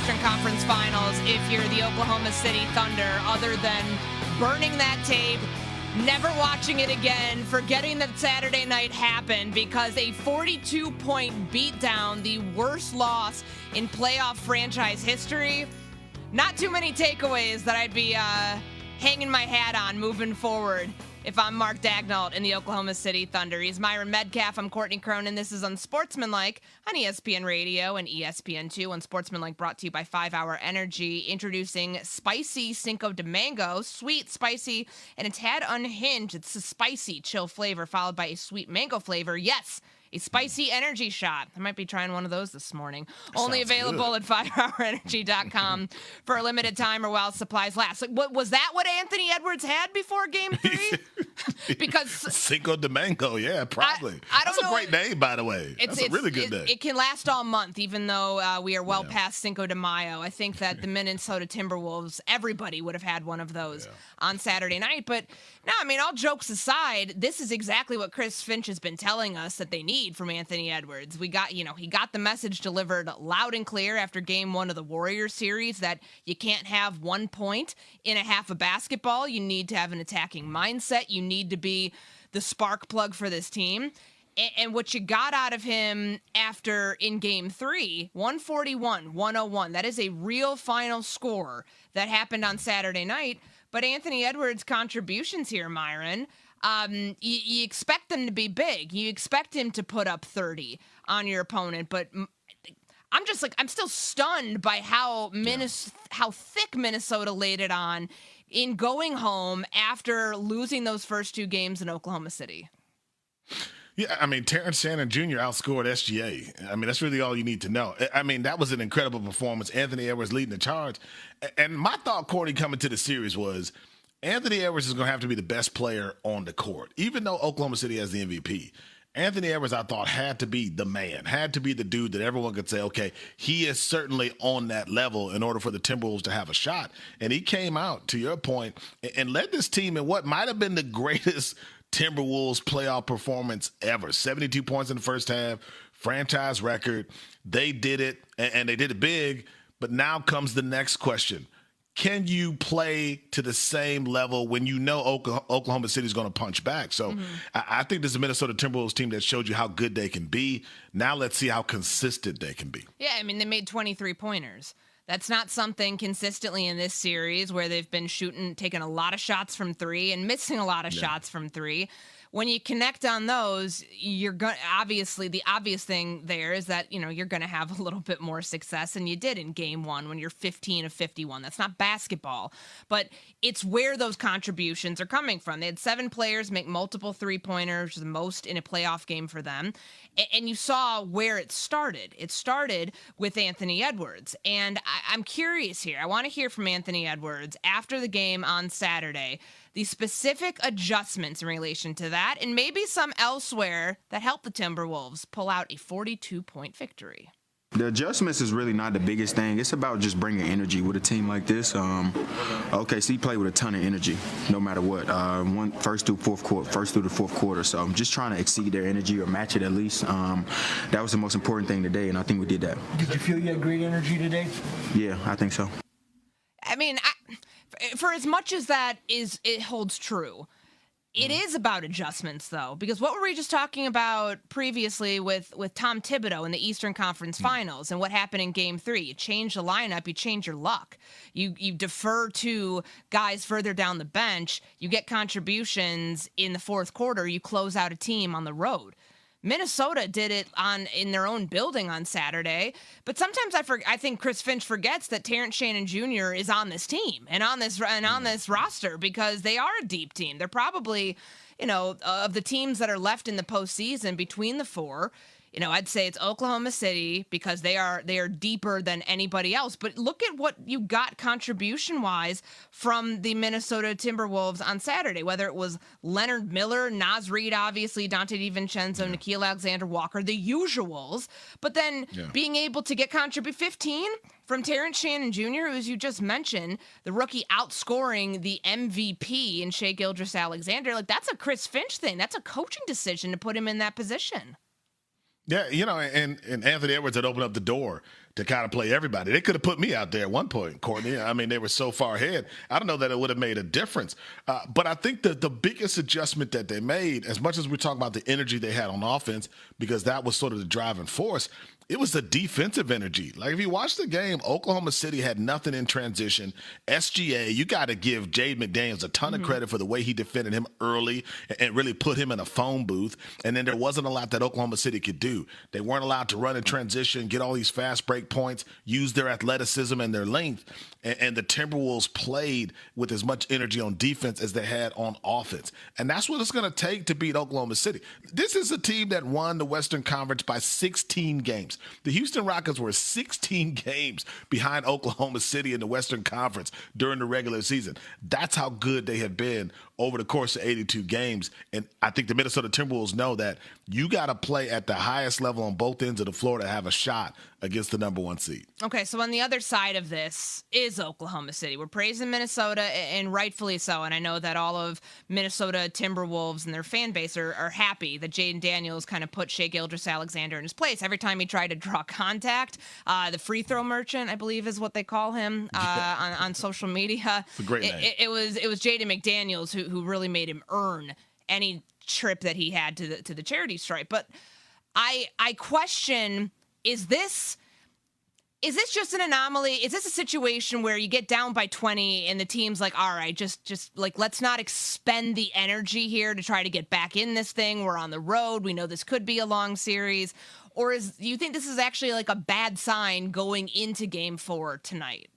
Eastern Conference Finals if you're the Oklahoma City Thunder, other than burning that tape, never watching it again, forgetting that Saturday night happened because a 42-point beatdown, the worst loss in playoff franchise history. Not too many takeaways that I'd be hanging my hat on moving forward if I'm Mark Daigneault in the Oklahoma City Thunder. He's Myron Medcalf. I'm Courtney Cronin. This is Unsportsmanlike on ESPN Radio and ESPN2. Unsportsmanlike brought to you by 5 Hour Energy. Introducing spicy Cinco de Mango. Sweet, spicy, and a tad unhinged. It's a spicy chill flavor followed by a sweet mango flavor. Yes, a spicy energy shot. I might be trying one of those this morning. Only available at 5hourenergy.com for a limited time or while supplies last. Like, was that what Anthony Edwards had before Game 3? Because Cinco de Mango, yeah, probably. I don't That's know. A great name, by the way. That's a really good name. It can last all month, even though we are well past Cinco de Mayo. I think that the Minnesota Timberwolves, everybody would have had one of those on Saturday night. But no, I mean, all jokes aside, this is exactly what Chris Finch has been telling us that they need from Anthony Edwards. He got the message delivered loud and clear after Game 1 of the Warriors series that you can't have 1 point in a half of basketball. You need to have an attacking mindset. You need to be the spark plug for this team. And what you got out of him after in Game 3, 141-101, that is a real final score that happened on Saturday night. But Anthony Edwards' contributions here, Myron, you expect them to be big. You expect him to put up 30 on your opponent. But I'm still stunned by how thick Minnesota laid it on in going home after losing those first two games in Oklahoma City. Yeah, I mean, Terrence Shannon Jr. outscored SGA. I mean, that's really all you need to know. I mean, that was an incredible performance. Anthony Edwards leading the charge. And my thought, Courtney, coming to the series was Anthony Edwards is going to have to be the best player on the court. Even though Oklahoma City has the MVP, Anthony Edwards, I thought, had to be the man, had to be the dude that everyone could say, okay, he is certainly on that level in order for the Timberwolves to have a shot. And he came out, to your point, and led this team in what might have been the greatest Timberwolves playoff performance ever. 72 points in the first half, franchise record. They did it, and they did it big. But now comes the next question. Can you play to the same level when you know Oklahoma City is going to punch back? So I think this is a Minnesota Timberwolves team that showed you how good they can be. Now let's see how consistent they can be. Yeah, I mean, they made 23 pointers. That's not something consistently in this series where they've been taking a lot of shots from three and missing a lot of shots from three. When you connect on those, you're going obviously the obvious thing there is that, you're going to have a little bit more success than you did in Game 1 when you're 15 of 51. That's not basketball, but it's where those contributions are coming from. They had 7 players make multiple three-pointers, the most in a playoff game for them. And you saw where it started. It started with Anthony Edwards. And I'm curious here. I want to hear from Anthony Edwards after the game on Saturday, the specific adjustments in relation to that, and maybe some elsewhere that helped the Timberwolves pull out a 42-point victory. The adjustments is really not the biggest thing. It's about just bringing energy with a team like this. OKC played with a ton of energy, no matter what. First through the fourth quarter. So I'm just trying to exceed their energy or match it at least. That was the most important thing today, and I think we did that. Did you feel you had great energy today? Yeah, I think so. I mean, for as much as it holds true, it is about adjustments, though, because what were we just talking about previously with Tom Thibodeau in the Eastern Conference Finals and what happened in Game 3? You change the lineup, you change your luck. You defer to guys further down the bench, you get contributions in the fourth quarter, you close out a team on the road. Minnesota did it in their own building on Saturday, but sometimes I think Chris Finch forgets that Terrence Shannon Jr. is on this team and on this roster because they are a deep team. They're probably, of the teams that are left in the postseason between the four. I'd say it's Oklahoma City because they are deeper than anybody else. But look at what you got contribution-wise from the Minnesota Timberwolves on Saturday, whether it was Leonard Miller, Naz Reid, obviously, Dante DiVincenzo, Nickeil Alexander-Walker, the usuals. But then being able to get 15 from Terrence Shannon Jr., who, as you just mentioned, the rookie outscoring the MVP in Shai Gilgeous-Alexander. Like, that's a Chris Finch thing. That's a coaching decision to put him in that position. Yeah, and Anthony Edwards had opened up the door to kind of play everybody. They could have put me out there at one point, Courtney. I mean, they were so far ahead. I don't know that it would have made a difference. But I think that the biggest adjustment that they made, as much as we're talking about the energy they had on offense, because that was sort of the driving force, it was the defensive energy. Like, if you watch the game, Oklahoma City had nothing in transition. SGA, you got to give Jaden McDaniels a ton of credit for the way he defended him early and really put him in a phone booth. And then there wasn't a lot that Oklahoma City could do. They weren't allowed to run in transition, get all these fast break points, use their athleticism and their length. And the Timberwolves played with as much energy on defense as they had on offense. And that's what it's going to take to beat Oklahoma City. This is a team that won the Western Conference by 16 games. The Houston Rockets were 16 games behind Oklahoma City in the Western Conference during the regular season. That's how good they have been over the course of 82 games. And I think the Minnesota Timberwolves know that you got to play at the highest level on both ends of the floor to have a shot against the number one seed. Okay, so on the other side of this is Oklahoma City. We're praising Minnesota, and rightfully so. And I know that all of Minnesota Timberwolves and their fan base are happy that Jaden Daniels kind of put Shai Gilgeous-Alexander in his place. Every time he tried to draw contact, the free throw merchant, I believe is what they call him on social media. It's a great name. It was Jaden McDaniels who really made him earn any trip that he had to the charity stripe. But I question, is this just an anomaly? Is this a situation where you get down by 20 and the team's like, all right, just like, let's not expend the energy here to try to get back in this thing. We're on the road. We know this could be a long series. Or do you think this is actually like a bad sign going into Game 4 tonight?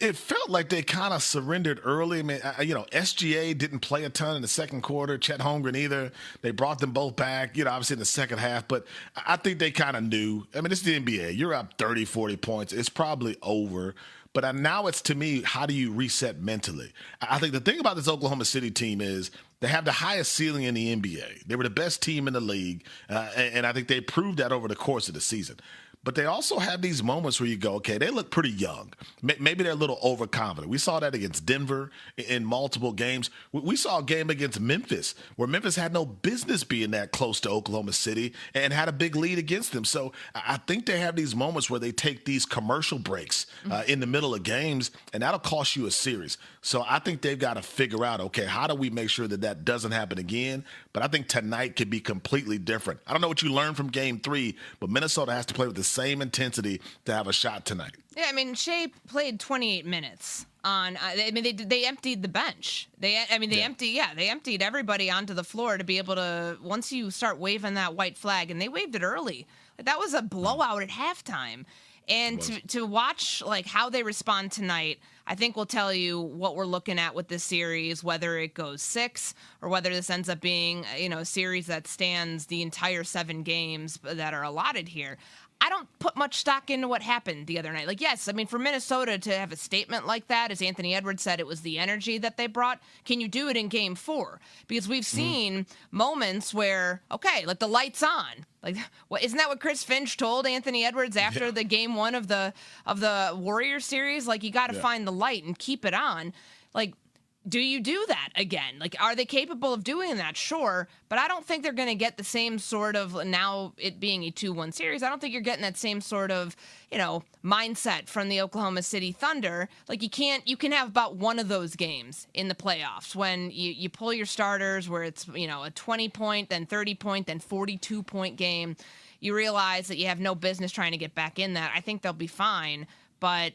It felt like they kind of surrendered early. I mean, SGA didn't play a ton in the second quarter. Chet Holmgren either. They brought them both back, obviously in the second half. But I think they kind of knew. I mean, it's the NBA. You're up 30, 40 points. It's probably over. But now it's, to me, how do you reset mentally? I think the thing about this Oklahoma City team is they have the highest ceiling in the NBA. They were the best team in the league. And I think they proved that over the course of the season. But they also have these moments where you go, okay, they look pretty young. Maybe they're a little overconfident. We saw that against Denver in multiple games. We saw a game against Memphis where Memphis had no business being that close to Oklahoma City and had a big lead against them. So I think they have these moments where they take these commercial breaks in the middle of games, and that'll cost you a series. So I think they've got to figure out, okay, how do we make sure that doesn't happen again? But I think tonight could be completely different. I don't know what you learned from Game 3, but Minnesota has to play with the same intensity to have a shot tonight. Yeah, I mean, Shai played 28 minutes on. They emptied the bench. They emptied everybody onto the floor to be able to. Once you start waving that white flag, and they waved it early, that was a blowout at halftime. And to watch like how they respond tonight, I think will tell you what we're looking at with this series, whether it goes 6 or whether this ends up being a series that stands the entire 7 games that are allotted here. I don't put much stock into what happened the other night. Like, yes, I mean, for Minnesota to have a statement like that, as Anthony Edwards said, it was the energy that they brought. Can you do it in Game 4? Because we've seen moments where, okay, like the light's on. Like, isn't that what Chris Finch told Anthony Edwards after the Game 1 of the Warriors series? Like, you got to find the light and keep it on. Like, do you do that again? Like, are they capable of doing that? Sure. But I don't think they're going to get the same sort of, now it being a 2-1 series, I don't think you're getting that same sort of, mindset from the Oklahoma City Thunder. Like, you can have about one of those games in the playoffs when you pull your starters where it's, a 20-point, then 30-point, then 42-point game. You realize that you have no business trying to get back in that. I think they'll be fine. But,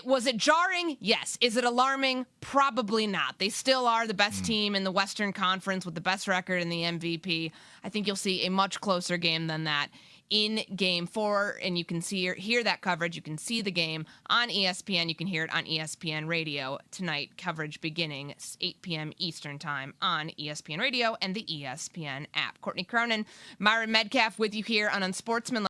was it jarring? Yes. Is it alarming? Probably not. They still are the best team in the Western Conference with the best record in the MVP. I think you'll see a much closer game than that in Game 4, and you can hear that coverage. You can see the game on ESPN. You can hear it on ESPN Radio tonight. Coverage beginning 8 p.m. Eastern Time on ESPN Radio and the ESPN app. Courtney Cronin, Myron Medcalf with you here on Unsportsmanlike.